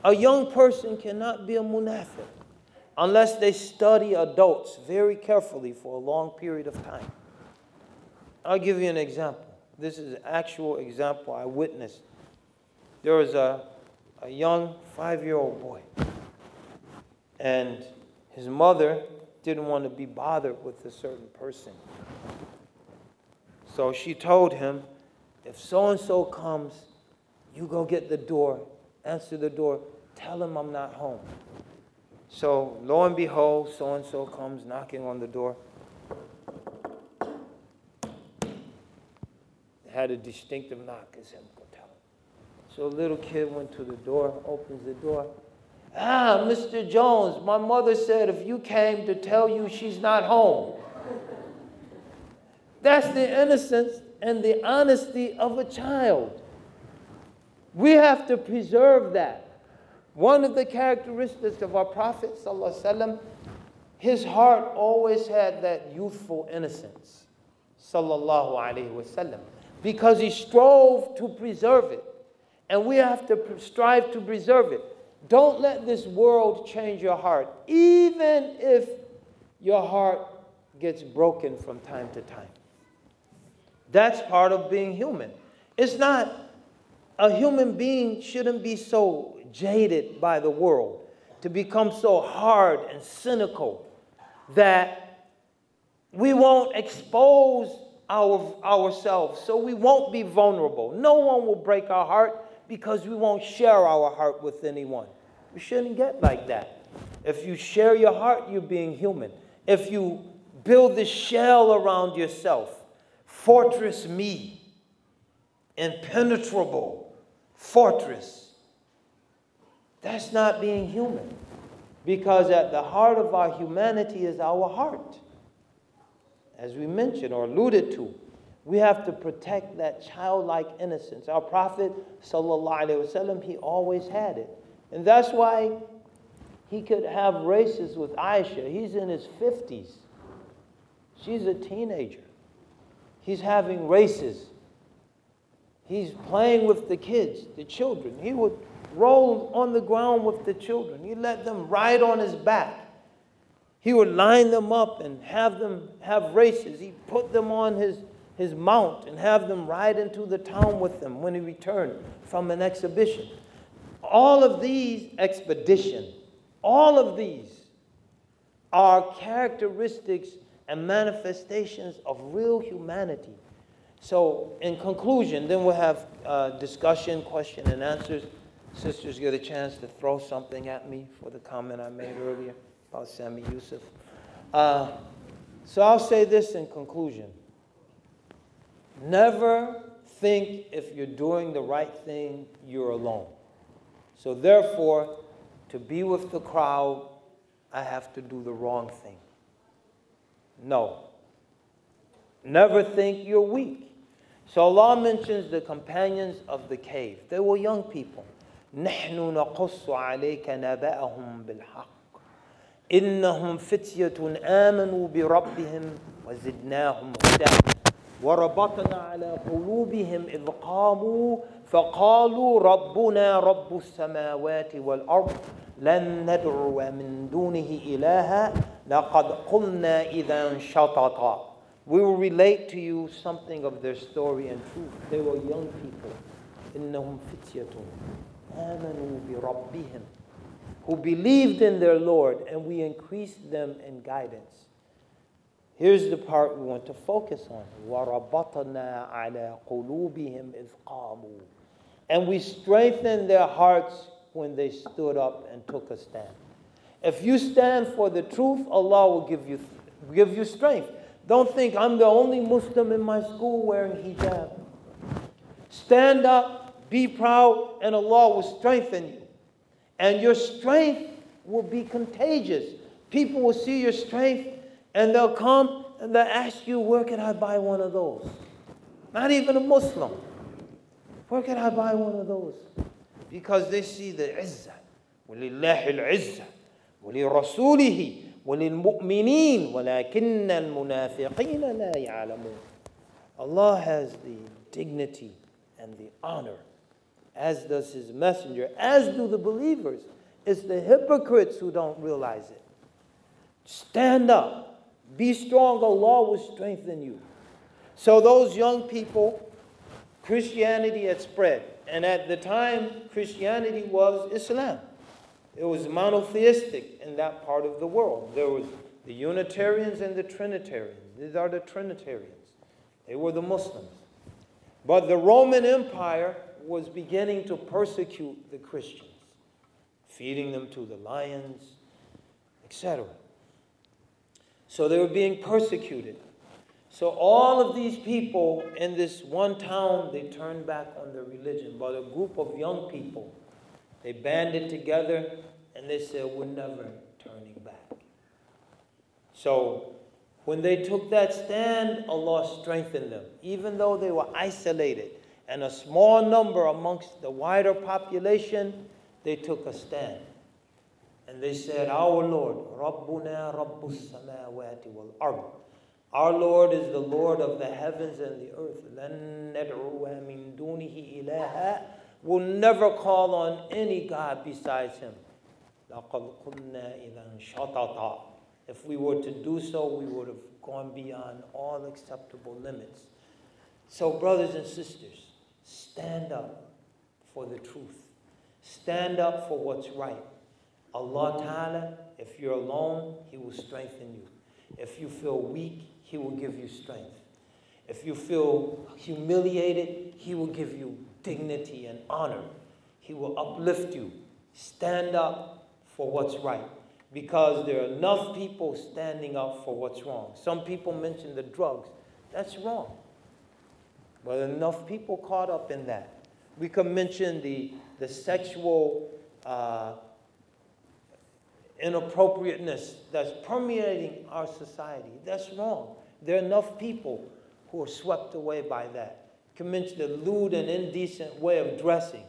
A young person cannot be a munafiq unless they study adults very carefully for a long period of time. I'll give you an example. This is an actual example I witnessed. There was a young 5-year-old boy, And his mother didn't want to be bothered with a certain person. So she told him, if so-and-so comes, you go get the door, answer the door, tell him I'm not home. So lo and behold, so-and-so comes knocking on the door. It had a distinctive knock. He said, go tell him. So a little kid went to the door, opens the door. Ah, Mr. Jones, my mother said if you came to tell you she's not home. That's the innocence and the honesty of a child. We have to preserve that. One of the characteristics of our Prophet ﷺ, his heart always had that youthful innocence, sallallahu alaihi wasallam, because he strove to preserve it. And we have to strive to preserve it. Don't let this world change your heart, even if your heart gets broken from time to time. That's part of being human. It's not, a human being shouldn't be so jaded by the world, to become so hard and cynical that we won't expose ourselves, so we won't be vulnerable. No one will break our heart because we won't share our heart with anyone. We shouldn't get like that. If you share your heart, you're being human. If you build this shell around yourself, fortress me, impenetrable fortress, that's not being human. Because at the heart of our humanity is our heart. As we mentioned or alluded to, we have to protect that childlike innocence. Our Prophet ﷺ, he always had it. And that's why he could have races with Aisha. He's in his 50s. She's a teenager. He's having races. He's playing with the kids, the children. He would roll on the ground with the children. He let them ride on his back. He would line them up and have them have races. He put them on his mount and have them ride into the town with them when he returned from an exhibition. All of these expeditions, all of these are characteristics and manifestations of real humanity. So in conclusion, then we'll have discussion, question and answers. Sisters get a chance to throw something at me for the comment I made earlier about Sami Yusuf. So I'll say this in conclusion. Never think if you're doing the right thing, you're alone. So therefore, to be with the crowd, I have to do the wrong thing. No. Never think you're weak. So Allah mentions the companions of the cave. They were young people. نحن نقص عليك نبأهم بالحق إنهم فتية آمنوا بربهم وزدناهم هدى وربطنا على قلوبهم إذ قاموا فقالوا ربنا رب السماوات والأرض لن ندعو من دونه إلها لقد قلنا إذا شططا. We will relate to you something of their story and truth. They were young people. إنهم فتية آمنوا بربهم, who believed in their Lord, and we increased them in guidance. Here's the part we want to focus on. وَرَبَطْنَا عَلَى قُلُوبِهِمْ إِذْ قَامُوا. And we strengthened their hearts when they stood up and took a stand. If you stand for the truth, Allah will give you strength. Don't think I'm the only Muslim in my school wearing hijab. Stand up, be proud, and Allah will strengthen you. And your strength will be contagious. People will see your strength and they'll come and they'll ask you, where can I buy one of those? Not even a Muslim. Where can I buy one of those? Because they see the izzah. وَلِلَّهِ الْعِزَّةِ وَلِرَسُولِهِ وَلِلْمُؤْمِنِينَ وَلَكِنَّ الْمُنَافِقِينَ لَا يَعْلَمُونَ. Allah has the dignity and the honor, as does His messenger, as do the believers. It's the hypocrites who don't realize it. Stand up. Be strong. Allah will strengthen you. So those young people, Christianity had spread. And at the time, Christianity was Islam. It was monotheistic in that part of the world. There was the Unitarians and the Trinitarians. These are the Trinitarians. They were the Muslims. But the Roman Empire was beginning to persecute the Christians, feeding them to the lions, etc. So they were being persecuted. So all of these people in this one town, they turned back on their religion. But a group of young people, they banded together and they said, we're never turning back. So when they took that stand, Allah strengthened them. Even though they were isolated and a small number amongst the wider population, they took a stand. And they said, our Lord, Rabbuna Rabbus Samawati wal Ard. Our Lord is the Lord of the heavens and the earth. لَن نَدْعُوَ مِن دُونِهِ إِلَهًا. We'll never call on any God besides Him. لَقَدْ قُلْنَا إِذًا شَطَطًا. If we were to do so, we would have gone beyond all acceptable limits. So, brothers and sisters, stand up for the truth. Stand up for what's right. Allah Ta'ala, if you're alone, He will strengthen you. If you feel weak, He will give you strength. If you feel humiliated, He will give you dignity and honor. He will uplift you. Stand up for what's right. Because there are enough people standing up for what's wrong. Some people mention the drugs. That's wrong. But enough people caught up in that. We could mention the sexual inappropriateness that's permeating our society. That's wrong. There are enough people who are swept away by that. You can mention the lewd and indecent way of dressing.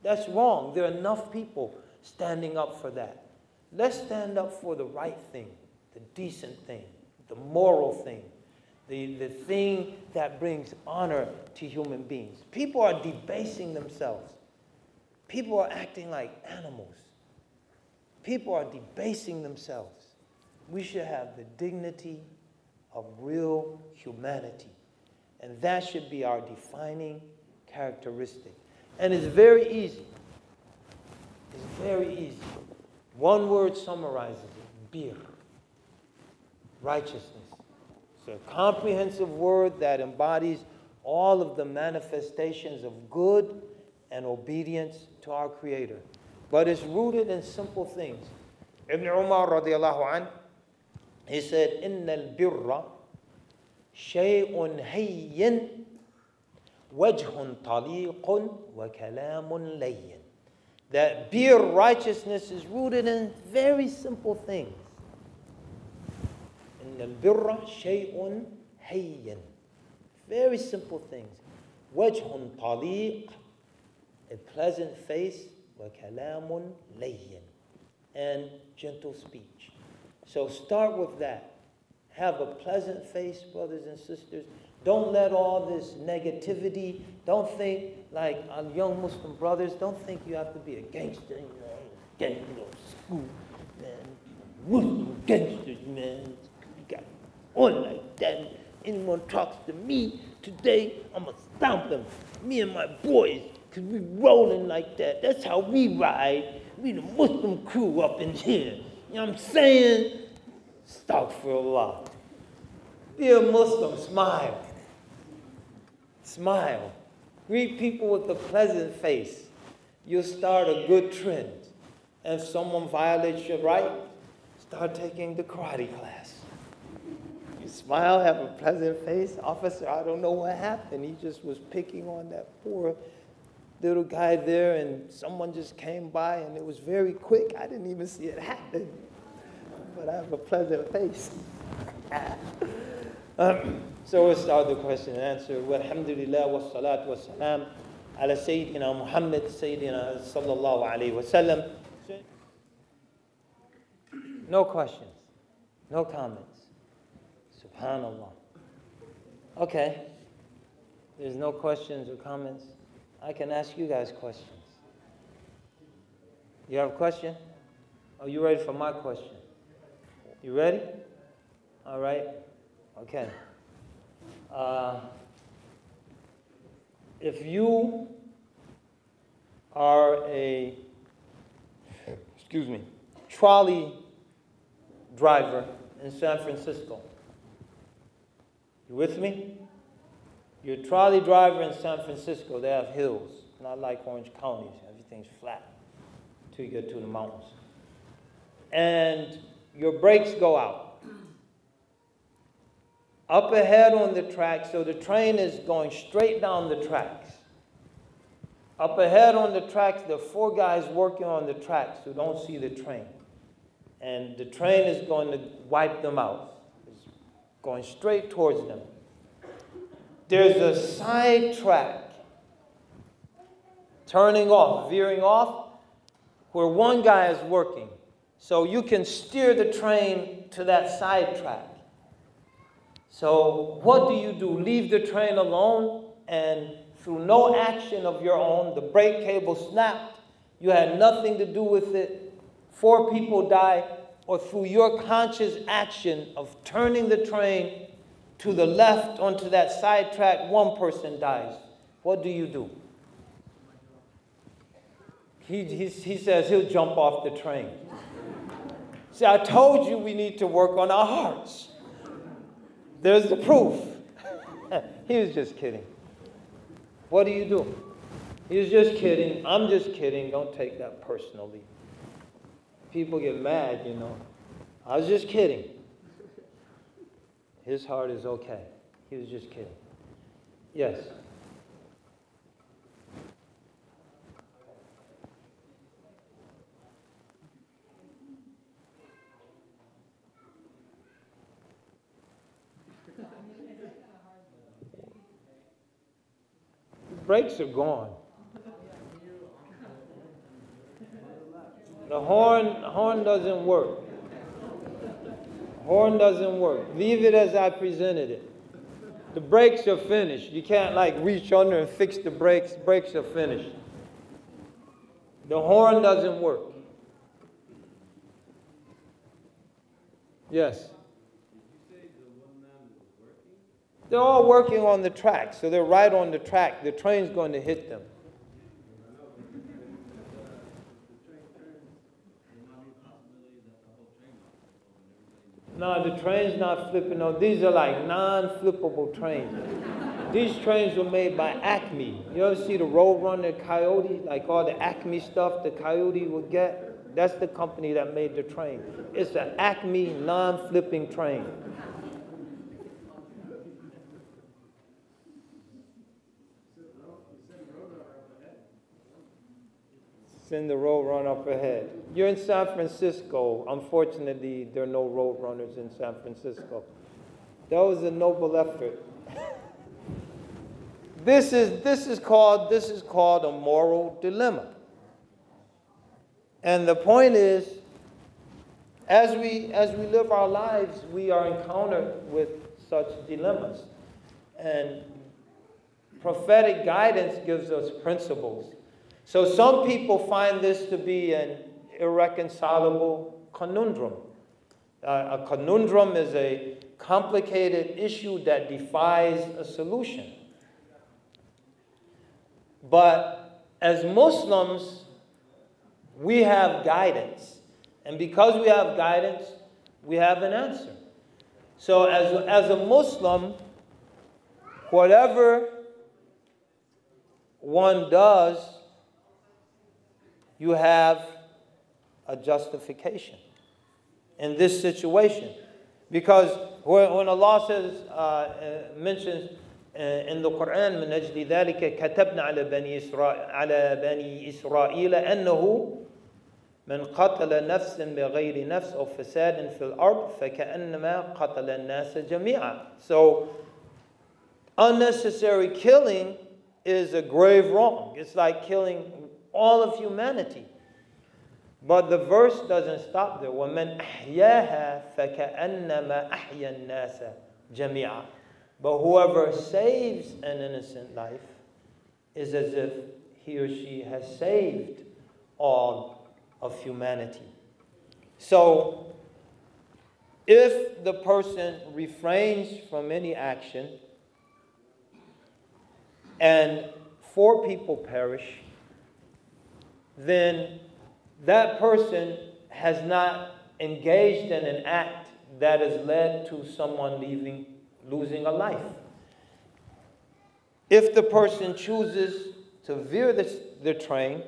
That's wrong. There are enough people standing up for that. Let's stand up for the right thing, the decent thing, the moral thing, the thing that brings honor to human beings. People are debasing themselves. People are acting like animals. People are debasing themselves. We should have the dignity of real humanity. And that should be our defining characteristic. And it's very easy. It's very easy. One word summarizes it: bir, righteousness. It's a comprehensive word that embodies all of the manifestations of good and obedience to our Creator. But it's rooted in simple things. Ibn Umar radiallahu anh, he said, إِنَّ الْبِرَّ شَيْءٌ هَيٍّ وَجْهٌ طَلِيقٌ وَكَلَامٌ لَيٍّ. That bir, righteousness, is rooted in very simple things. إِنَّ الْبِرَّ شَيْءٌ هَيٍّ. Very simple things. وَجْهٌ طَلِيقٌ, a pleasant face, وَكَلَامٌ لَيٍّ, and gentle speech. So start with that. Have a pleasant face, brothers and sisters. Don't let all this negativity, don't think like our young Muslim brothers, don't think you have to be a gangster, school, man. Muslim gangsters, man. You got on like that. Anyone talks to me today, I'm going to stomp them. Me and my boys, because we rolling like that. That's how we ride. We the Muslim crew up in here. You know what I'm saying? Astaghfirullah. Be a Muslim, smile. Smile. Greet people with a pleasant face. You'll start a good trend. And if someone violates your right, start taking the karate class. You smile, have a pleasant face. Officer, I don't know what happened. He just was picking on that poor little guy there, and someone just came by, and it was very quick. I didn't even see it happen. But I have a pleasant face. So we'll start the question and answer. Walhamdulillah wa salatu wa salam ala Sayyidina Muhammad, Sayyidina sallallahu alayhi wa sallam. No questions, no comments. Subhanallah. Okay, there's no questions or comments. I can ask you guys questions. You have a question? Are you ready for my question? You ready? All right. Okay. If you are a excuse me, trolley driver in San Francisco. You with me? You're a trolley driver in San Francisco. They have hills, not like Orange County. Everything's flat until you get to the mountains. And your brakes go out. Up ahead on the track, so the train is going straight down the tracks. Up ahead on the tracks, there are 4 guys working on the tracks who don't see the train. And the train is going to wipe them out. It's going straight towards them. There's a side track, turning off, veering off, where one guy is working. So you can steer the train to that side track. So what do? Leave the train alone, and through no action of your own, the brake cable snapped. You had nothing to do with it. 4 people die, or through your conscious action of turning the train to the left onto that side track, 1 person dies. What do? He says he'll jump off the train. See, I told you we need to work on our hearts. There's the proof. He was just kidding. What do? He was just kidding. I'm just kidding. Don't take that personally. People get mad, you know. I was just kidding. His heart is okay. He was just kidding. Yes. The brakes are gone. The horn doesn't work. Horn doesn't work. Leave it as I presented it. The brakes are finished. You can't like reach under and fix the brakes. Brakes are finished. The horn doesn't work. Yes. They're all working on the track, so they're right on the track. The train's going to hit them. No, the train's not flipping. No, these are like non-flippable trains. These trains were made by Acme. You ever see the Roadrunner Coyote? Like all the Acme stuff the Coyote would get? That's the company that made the train. It's an Acme non-flipping train. Send the Roadrunner up ahead. You're in San Francisco. Unfortunately, there are no Roadrunners in San Francisco. That was a noble effort. This is called a moral dilemma. And the point is, as we live our lives, we are encountered with such dilemmas. And prophetic guidance gives us principles. So some people find this to be an irreconcilable conundrum. A conundrum is a complicated issue that defies a solution. But as Muslims, we have guidance. And because we have guidance, we have an answer. So as a Muslim, whatever one does, you have a justification in this situation. Because when Allah says, mentions in the Quran, من أجل ذلك كتبنا على بني إسرائيل أنه من قتل نفس بغير نفس أو فساد في الأرض فكأنما قتل الناس جميعا. So unnecessary killing is a grave wrong. It's like killing all of humanity. But the verse doesn't stop there. وَمَنْ أَحْيَاهَا فَكَأَنَّمَا أَحْيَا النَّاسَ جَمِيعًا. But whoever saves an innocent life is as if he or she has saved all of humanity. So, if the person refrains from any action and 4 people perish, then that person has not engaged in an act that has led to someone losing a life. If the person chooses to veer the train,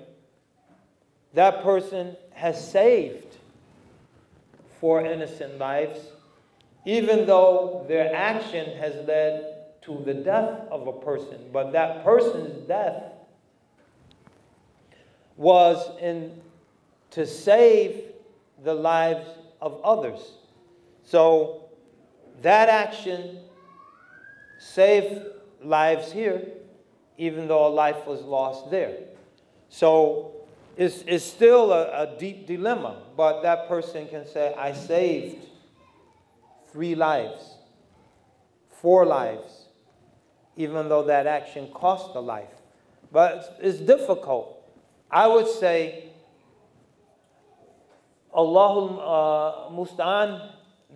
that person has saved 4 innocent lives, even though their action has led to the death of a person. But that person's death was to save the lives of others. So that action saved lives here, even though a life was lost there. So it's still a deep dilemma, but that person can say, I saved 3 lives, 4 lives, even though that action cost a life. But it's difficult. I would say, Allahul Musta'an,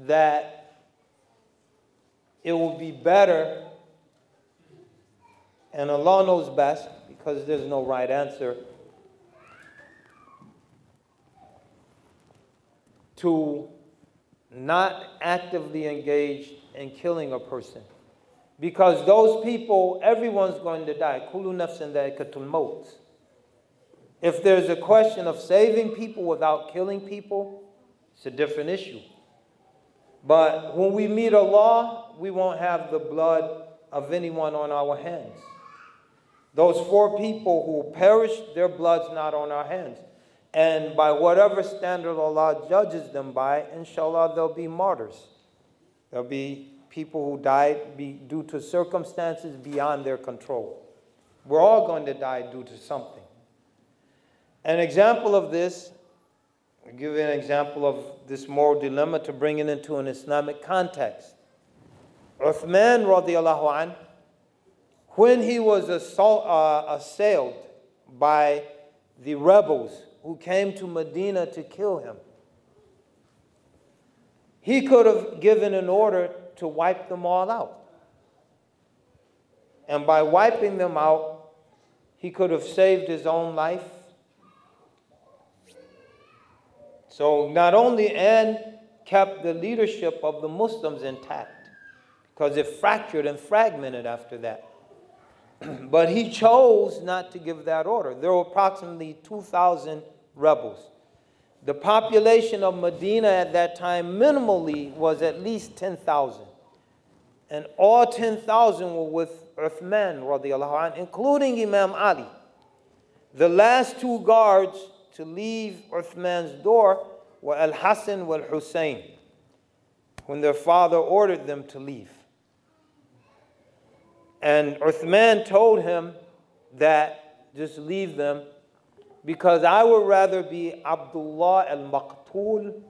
that it will be better, and Allah knows best, because there's no right answer, to not actively engage in killing a person. Because those people, everyone's going to die. Kullu nafsin dha'iqatul maut. If there's a question of saving people without killing people, it's a different issue. But when we meet Allah, we won't have the blood of anyone on our hands. Those 4 people who perished, their blood's not on our hands. And by whatever standard Allah judges them by, inshallah, they'll be martyrs. There'll be people who died due to circumstances beyond their control. We're all going to die due to something. An example of this, I'll give you an example of this moral dilemma to bring it into an Islamic context. Uthman radiallahu anh, when he was assailed by the rebels who came to Medina to kill him, he could have given an order to wipe them all out. And by wiping them out, he could have saved his own life. So not only, and kept the leadership of the Muslims intact, because it fractured and fragmented after that. But he chose not to give that order. There were approximately 2,000 rebels. The population of Medina at that time minimally was at least 10,000. And all 10,000 were with Uthman radiallahu anh, including Imam Ali. The last 2 guards to leave Uthman's door were Al-Hassan wal Hussein, when their father ordered them to leave. And Uthman told him that just leave them, because I would rather be Abdullah al-Maqtul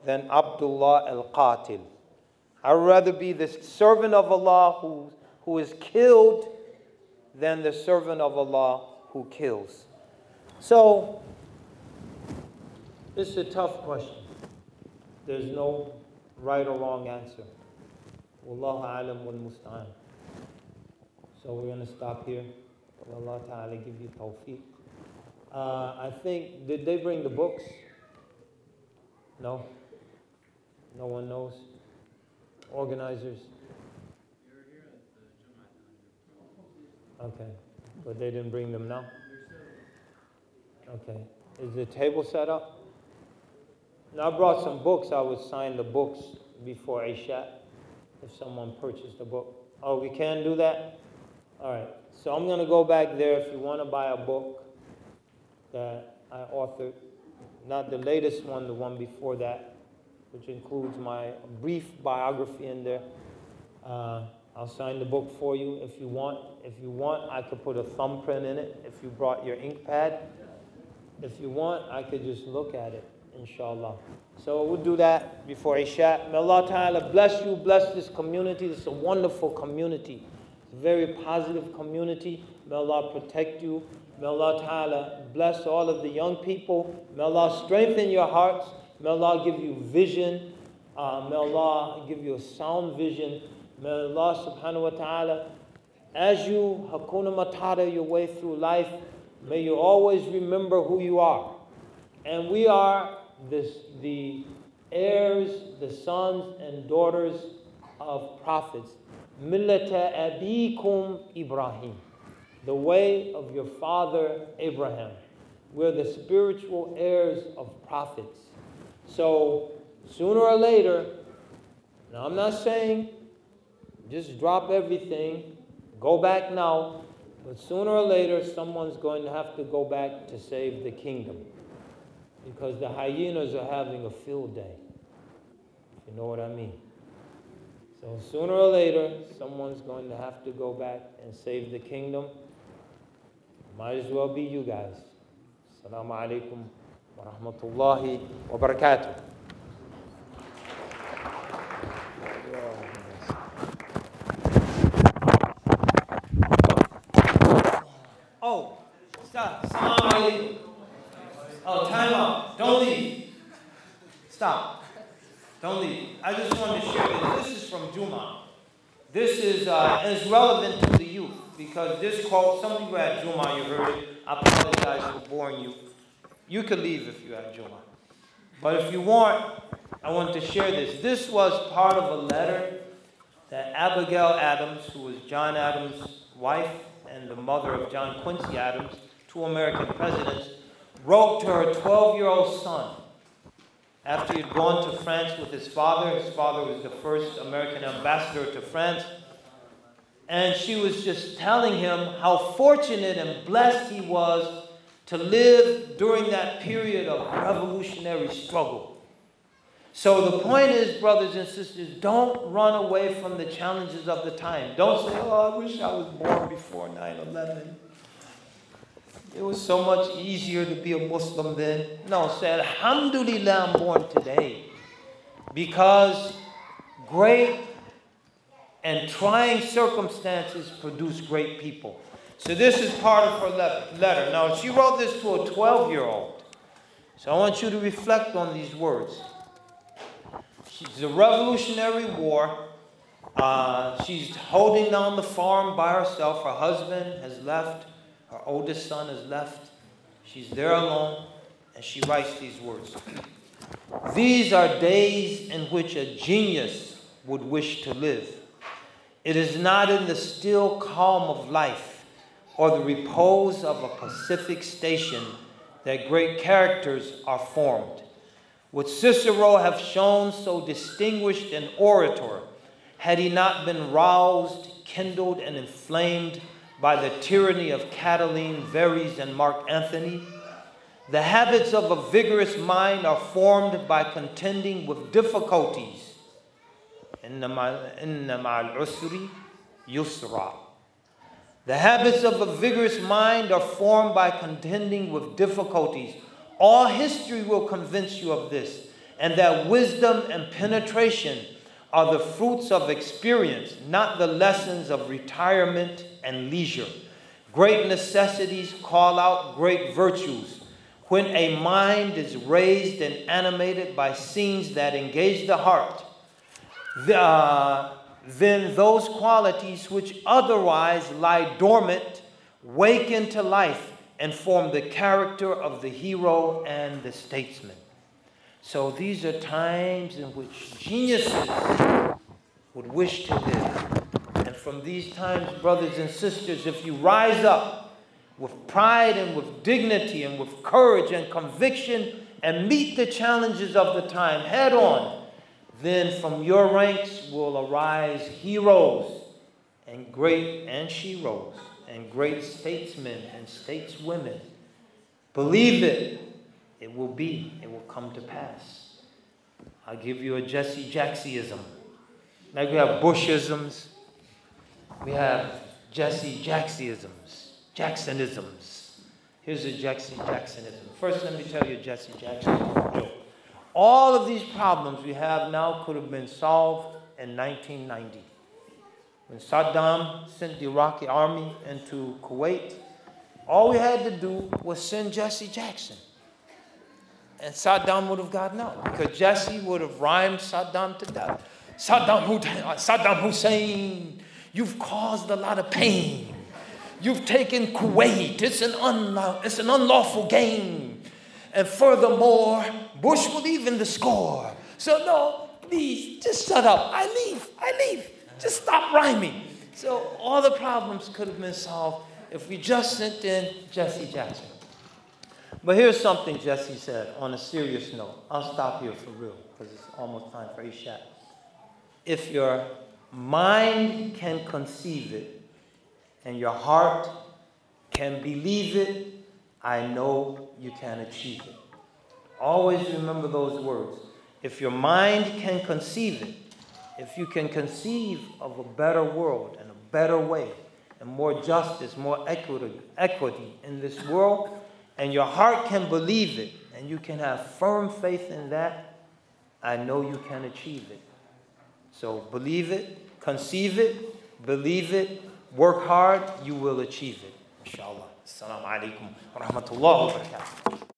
than Abdullah al-Qatil. I would rather be the servant of Allah who is killed than the servant of Allah who kills. So, this is a tough question. There's no right or wrong answer. Wallahu alam wal musta'an. So we're going to stop here. May Allah Ta'ala give you tawfiq. I think, did they bring the books? No? No one knows? Organizers? Okay. But they didn't bring them now? Okay. Is the table set up? Now I brought some books. I would sign the books before Isha if someone purchased a book. Oh, we can do that? All right. So I'm going to go back there if you want to buy a book that I authored. Not the latest one, the one before that, which includes my brief biography in there. I'll sign the book for you if you want. If you want, I could put a thumbprint in it if you brought your ink pad. If you want, I could just look at it, inshallah. So we'll do that before Isha. May Allah Ta'ala bless you, bless this community. It's a wonderful community. It's a very positive community. May Allah protect you. May Allah Ta'ala bless all of the young people. May Allah strengthen your hearts. May Allah give you vision. May Allah give you a sound vision. May Allah Subhanahu wa Ta'ala, as you Hakuna Matata your way through life, may you always remember who you are. And we are the heirs, the sons and daughters of prophets. Millata abikum Ibrahim, the way of your father Abraham. We're the spiritual heirs of prophets. So sooner or later, now I'm not saying just drop everything, go back now, but sooner or later someone's going to have to go back to save the kingdom, because the hyenas are having a field day, if you know what I mean. So sooner or later someone's going to have to go back and save the kingdom. Might as well be you guys. Assalamu alaikum wa rahmatullahi wa barakatuh. Oh, stop. Assalamu alaikum. Oh, time out. Don't leave. Stop. Don't leave. I just wanted to share this. This is from Juma. This is and it's relevant to the youth, because this quote, some people at Juma, you heard it. I apologize for boring you. You could leave if you had Juma. But if you want, I want to share this. This was part of a letter that Abigail Adams, who was John Adams' wife and the mother of John Quincy Adams, two American presidents, wrote to her 12-year-old son. After he had gone to France with his father was the first American ambassador to France, and she was just telling him how fortunate and blessed he was to live during that period of revolutionary struggle. So the point is, brothers and sisters, don't run away from the challenges of the time. Don't say, oh, I wish I was born before 9/11. It was so much easier to be a Muslim then. No, say, alhamdulillah, I'm born today. Because great and trying circumstances produce great people. So this is part of her letter. Now, she wrote this to a 12-year-old. So I want you to reflect on these words. She's a Revolutionary War. She's holding down the farm by herself. Her husband has left. Her oldest son has left. She's there alone, and she writes these words. These are days in which a genius would wish to live. It is not in the still calm of life or the repose of a Pacific station that great characters are formed. Would Cicero have shown so distinguished an orator had he not been roused, kindled, and inflamed by the tyranny of Catiline, Verres, and Mark Antony? The habits of a vigorous mind are formed by contending with difficulties. Inna ma'al usri yusra. The habits of a vigorous mind are formed by contending with difficulties. All history will convince you of this, and that wisdom and penetration are the fruits of experience, not the lessons of retirement and leisure. Great necessities call out great virtues. When a mind is raised and animated by scenes that engage the heart, then those qualities which otherwise lie dormant wake into life and form the character of the hero and the statesman. So these are times in which geniuses would wish to live. And from these times, brothers and sisters, if you rise up with pride and with dignity and with courage and conviction and meet the challenges of the time head on, then from your ranks will arise heroes and great and sheroes and great statesmen and stateswomen. Believe it, it will be, it will come to pass. I'll give you a Jesse Jacksyism. Like we have Bushisms, we have Jesse Jacksyisms, Jacksonisms. Here's a Jesse Jacksonism. First, let me tell you a Jesse Jackson joke. All of these problems we have now could have been solved in 1990. When Saddam sent the Iraqi army into Kuwait, all we had to do was send Jesse Jackson. And Saddam would have gotten out, because Jesse would have rhymed Saddam to death. Saddam Hussein, you've caused a lot of pain. You've taken Kuwait. It's an unlawful game. And furthermore, Bush will even the score. So no, please, just shut up. I leave. Just stop rhyming. So all the problems could have been solved if we just sent in Jesse Jackson. But here's something Jesse said on a serious note. I'll stop here for real because it's almost time for Isha. If your mind can conceive it and your heart can believe it, I know you can achieve it. Always remember those words. If your mind can conceive it, if you can conceive of a better world and a better way and more justice, more equity in this world, and your heart can believe it, and you can have firm faith in that, I know you can achieve it. So believe it, conceive it, believe it, work hard, you will achieve it. Inshallah. Assalamu alaikum wa rahmatullahi wa barakatuh.